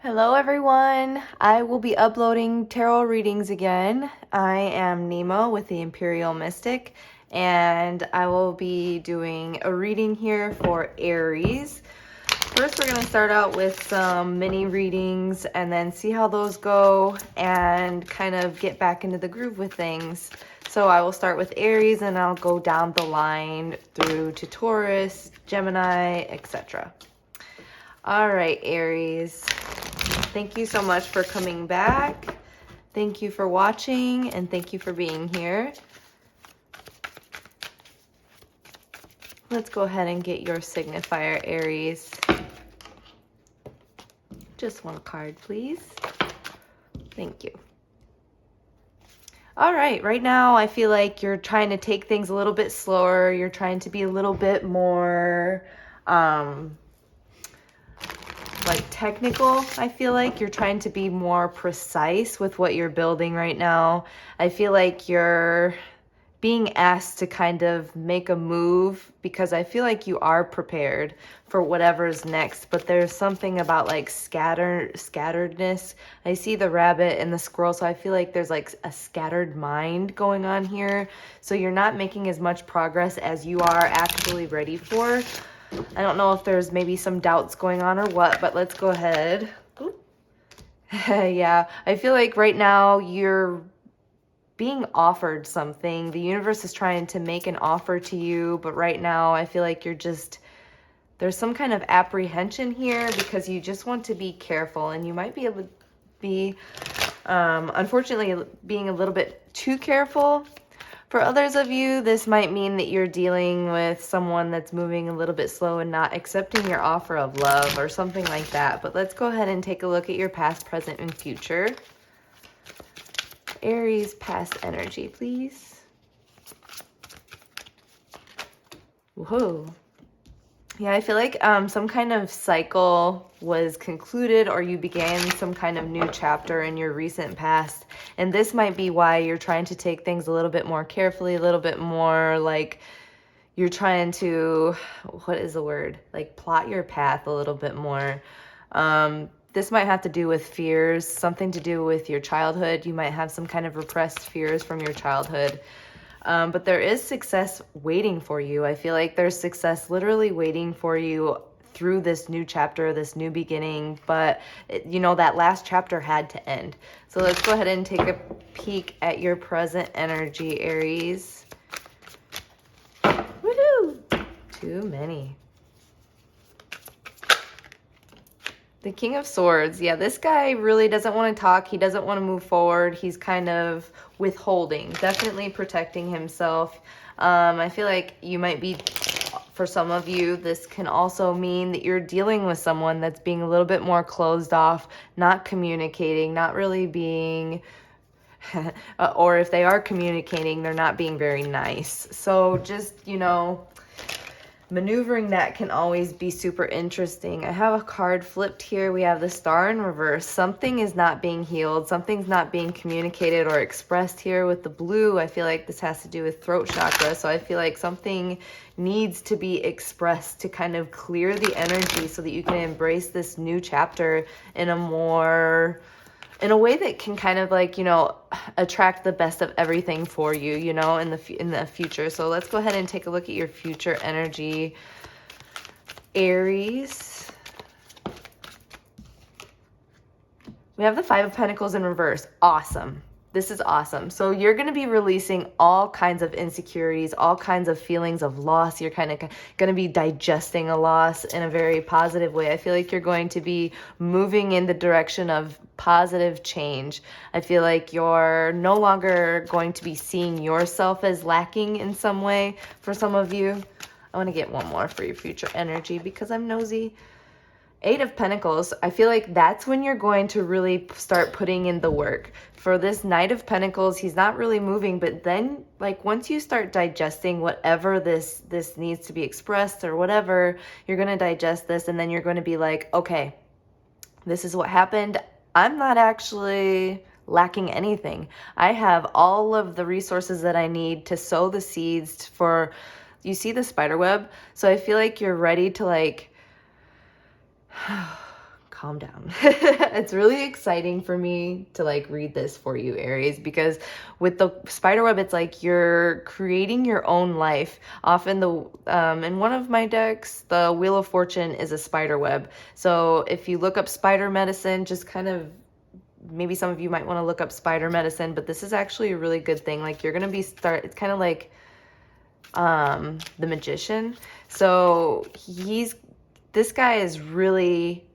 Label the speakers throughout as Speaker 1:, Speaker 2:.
Speaker 1: Hello everyone, I will be uploading tarot readings again. I am Nima with the Imperial Mystic, and I will be doing a reading here for Aries. First, we're going to start out with some mini readings and then see how those go and kind of get back into the groove with things. So I will start with Aries and I'll go down the line through to Taurus, Gemini, etc. All right, Aries. Thank you so much for coming back. Thank you for watching and thank you for being here. Let's go ahead and get your signifier, Aries. Just one card, please. Thank you. All right, right now I feel like you're trying to take things a little bit slower. You're trying to be a little bit more like technical. I feel like you're trying to be more precise with what you're building right now. I feel like you're being asked to kind of make a move because I feel like you are prepared for whatever's next, but there's something about like scatteredness. I see the rabbit and the squirrel, so I feel like there's like a scattered mind going on here. So you're not making as much progress as you are actually ready for. I don't know if there's maybe some doubts going on or what, but let's go ahead. Yeah, I feel like right now you're being offered something. The universe is trying to make an offer to you, but right now I feel like there's some kind of apprehension here because you just want to be careful, and you might be able to be, unfortunately, being a little bit too careful. For others of you, this might mean that you're dealing with someone that's moving a little bit slow and not accepting your offer of love or something like that. But let's go ahead and take a look at your past, present, and future. Aries past energy, please. Whoa. Yeah, I feel like some kind of cycle was concluded, or you began some kind of new chapter in your recent past. And this might be why you're trying to take things a little bit more carefully, a little bit more like you're trying to, what is the word? Like plot your path a little bit more. This might have to do with fears, something to do with your childhood. You might have some kind of repressed fears from your childhood. But there is success waiting for you. I feel like there's success literally waiting for you through this new chapter, this new beginning. But, that last chapter had to end. So let's go ahead and take a peek at your present energy, Aries. Woohoo! Too many. The King of Swords. Yeah, this guy really doesn't want to talk. He doesn't want to move forward. He's kind of withholding, definitely protecting himself. I feel like you might be, for some of you, this can also mean that you're dealing with someone that's being a little bit more closed off, not communicating, not really being, or if they are communicating, they're not being very nice. So just, maneuvering that can always be super interesting. I have a card flipped here. We have the Star in reverse. Something is not being healed. Something's not being communicated or expressed here with the blue. I feel like this has to do with throat chakra. So I feel like something needs to be expressed to kind of clear the energy so that you can embrace this new chapter in a way that can kind of like, attract the best of everything for you, in the future. So let's go ahead and take a look at your future energy, Aries. We have the Five of Pentacles in reverse. Awesome. This is awesome. So you're going to be releasing all kinds of insecurities, all kinds of feelings of loss. You're kind of going to be digesting a loss in a very positive way. I feel like you're going to be moving in the direction of positive change. I feel like you're no longer going to be seeing yourself as lacking in some way. For some of you, I want to get one more for your future energy because I'm nosy. Eight of Pentacles, I feel like that's when you're going to really start putting in the work. For this Knight of Pentacles, he's not really moving, but then like once you start digesting whatever this needs to be expressed or whatever, you're going to digest this and then you're going to be like, okay, this is what happened. I'm not actually lacking anything. I have all of the resources that I need to sow the seeds for, you see the spider web? So I feel like you're ready to like, calm down. It's really exciting for me to like read this for you, Aries, because with the spider web, it's like you're creating your own life. Often in one of my decks, the Wheel of Fortune is a spider web. So if you look up spider medicine, just kind of, maybe some of you might want to look up spider medicine, but this is actually a really good thing. Like you're going to it's kind of like the Magician. So this guy is really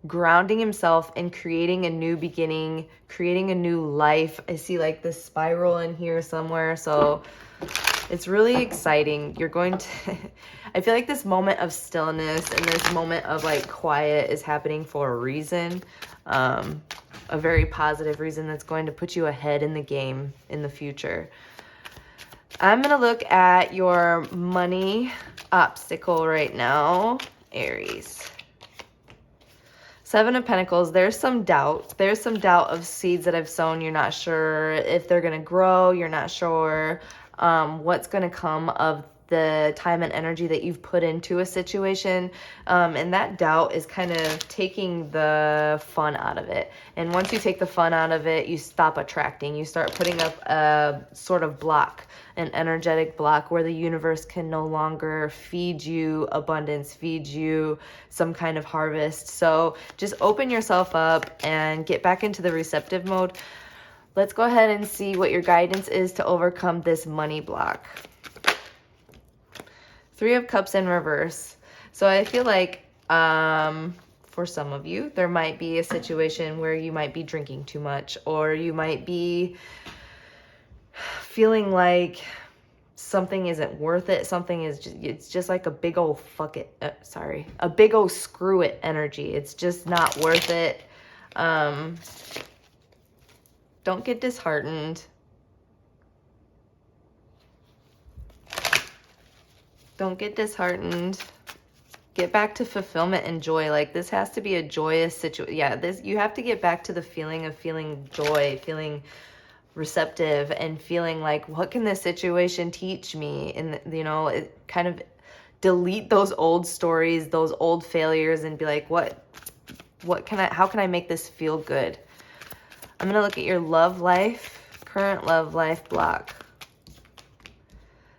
Speaker 1: grounding himself and creating a new beginning, creating a new life. I see like this spiral in here somewhere. So it's really exciting. You're going to, I feel like this moment of stillness and this moment of like quiet is happening for a reason. A very positive reason that's going to put you ahead in the game in the future. I'm going to look at your money obstacle right now, Aries. Seven of Pentacles, there's some doubt. There's some doubt of seeds that I've sown. You're not sure if they're going to grow. You're not sure what's going to come of the time and energy that you've put into a situation. And that doubt is kind of taking the fun out of it. And once you take the fun out of it, you stop attracting. You start putting up a sort of block, an energetic block where the universe can no longer feed you abundance, feed you some kind of harvest. So just open yourself up and get back into the receptive mode. Let's go ahead and see what your guidance is to overcome this money block. Three of Cups in reverse. So I feel like for some of you, there might be a situation where you might be drinking too much, or you might be feeling like something isn't worth it. Something is just, it's just like a big old fuck it. A big old screw it energy. It's just not worth it. Don't get disheartened. Don't get disheartened. Get back to fulfillment and joy. Like this has to be a joyous situation. Yeah, you have to get back to the feeling of feeling joy, feeling receptive, and feeling like, what can this situation teach me? And it kind of delete those old stories, those old failures, and be like, how can I make this feel good? I'm gonna look at your love life, current love life block.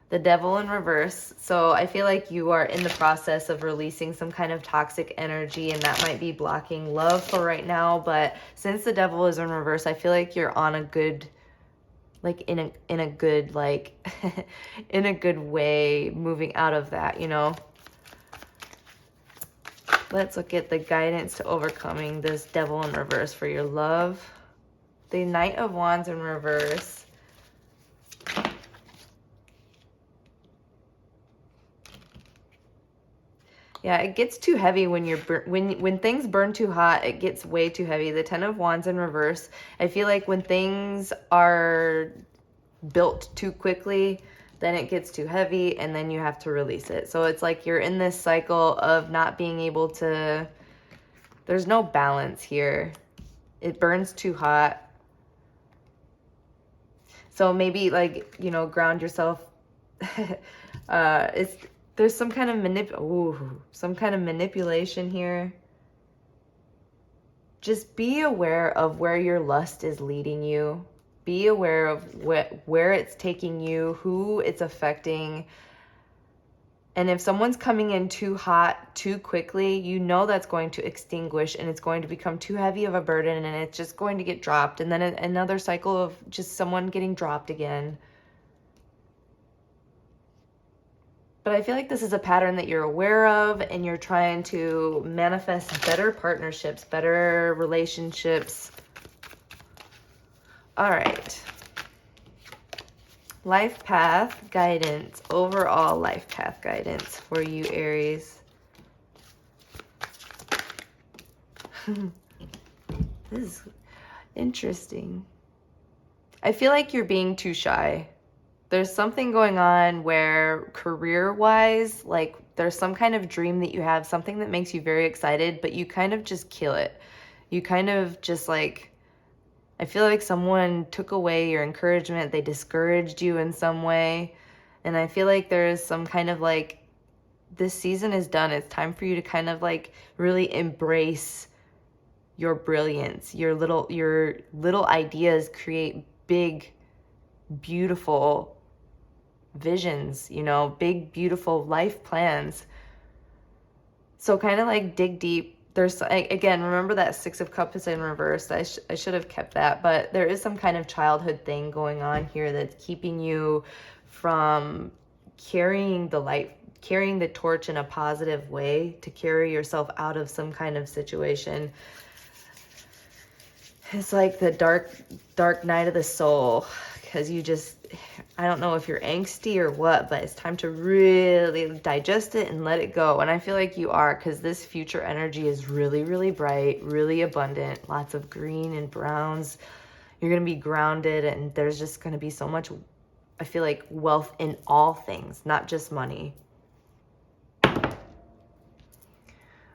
Speaker 1: The Devil in reverse. So I feel like you are in the process of releasing some kind of toxic energy, and that might be blocking love for right now. But since the Devil is in reverse, I feel like you're on a good, like in a good, like in a good way, moving out of that, Let's look at the guidance to overcoming this Devil in reverse for your love. The Knight of Wands in reverse. Yeah, it gets too heavy when when things burn too hot. It gets way too heavy. The Ten of Wands in reverse. I feel like when things are built too quickly, then it gets too heavy, and then you have to release it. So it's like you're in this cycle of not being able to. There's no balance here. It burns too hot. So maybe like ground yourself. There's some kind of manipulation here. Just be aware of where your lust is leading you. Be aware of where it's taking you, who it's affecting. And if someone's coming in too hot, too quickly, that's going to extinguish, and it's going to become too heavy of a burden, and it's just going to get dropped. And then another cycle of just someone getting dropped again. But I feel like this is a pattern that you're aware of, and you're trying to manifest better partnerships, better relationships. All right. Life path guidance, overall life path guidance for you, Aries. This is interesting. I feel like you're being too shy. There's something going on where career-wise, like there's some kind of dream that you have, something that makes you very excited, but you kind of just kill it. You kind of just like, I feel like someone took away your encouragement. They discouraged you in some way. And I feel like there is some kind of like, this season is done. It's time for you to kind of like really embrace your brilliance. Your little ideas create big, beautiful visions, you know, big, beautiful life plans. So kind of like dig deep. There's, again, remember that Six of Cups is in reverse. I should have kept that, but there is some kind of childhood thing going on here that's keeping you from carrying the light, carrying the torch in a positive way, to carry yourself out of some kind of situation. It's like the dark night of the soul, because you just, I don't know if you're angsty or what, but it's time to really digest it and let it go. And I feel like you are, because this future energy is really, really bright, really abundant, lots of green and browns. You're going to be grounded, and there's just going to be so much, I feel like, wealth in all things, not just money.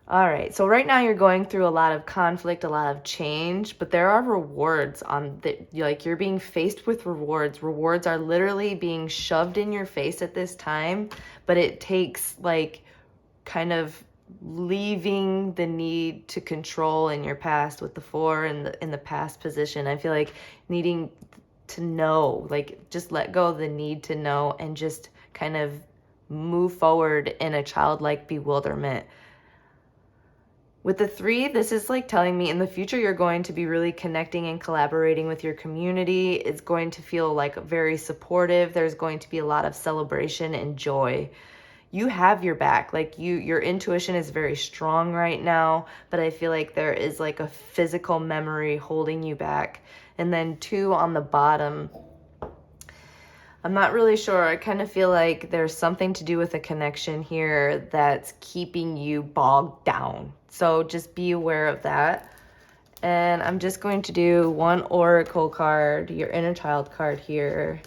Speaker 1: All right, so right now you're going through a lot of conflict, a lot of change, but there are rewards on the, like, you're being faced with rewards. Rewards are literally being shoved in your face at this time, but it takes like kind of leaving the need to control in your past with the 4 in the past position. I feel like needing to know, like, just let go of the need to know and just kind of move forward in a childlike bewilderment. With the 3, this is like telling me in the future you're going to be really connecting and collaborating with your community. It's going to feel like very supportive. There's going to be a lot of celebration and joy. You have your back. Like, your intuition is very strong right now, but I feel like there is like a physical memory holding you back. And then 2 on the bottom, I'm not really sure. I kind of feel like there's something to do with a connection here that's keeping you bogged down. So just be aware of that. And I'm just going to do 1 oracle card, your inner child card here.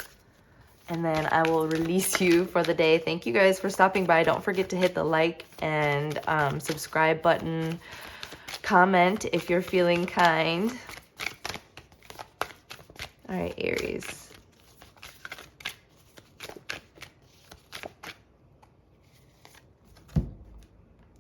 Speaker 1: And then I will release you for the day. Thank you guys for stopping by. Don't forget to hit the like and subscribe button. Comment if you're feeling kind. All right, Aries.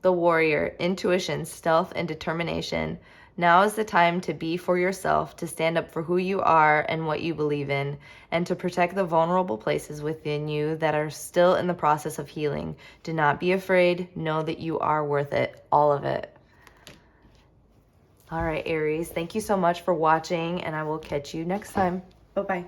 Speaker 1: The warrior, intuition, stealth, and determination. Now is the time to be for yourself, to stand up for who you are and what you believe in, and to protect the vulnerable places within you that are still in the process of healing. Do not be afraid. Know that you are worth it, all of it. All right, Aries, thank you so much for watching, and I will catch you next time. Bye-bye.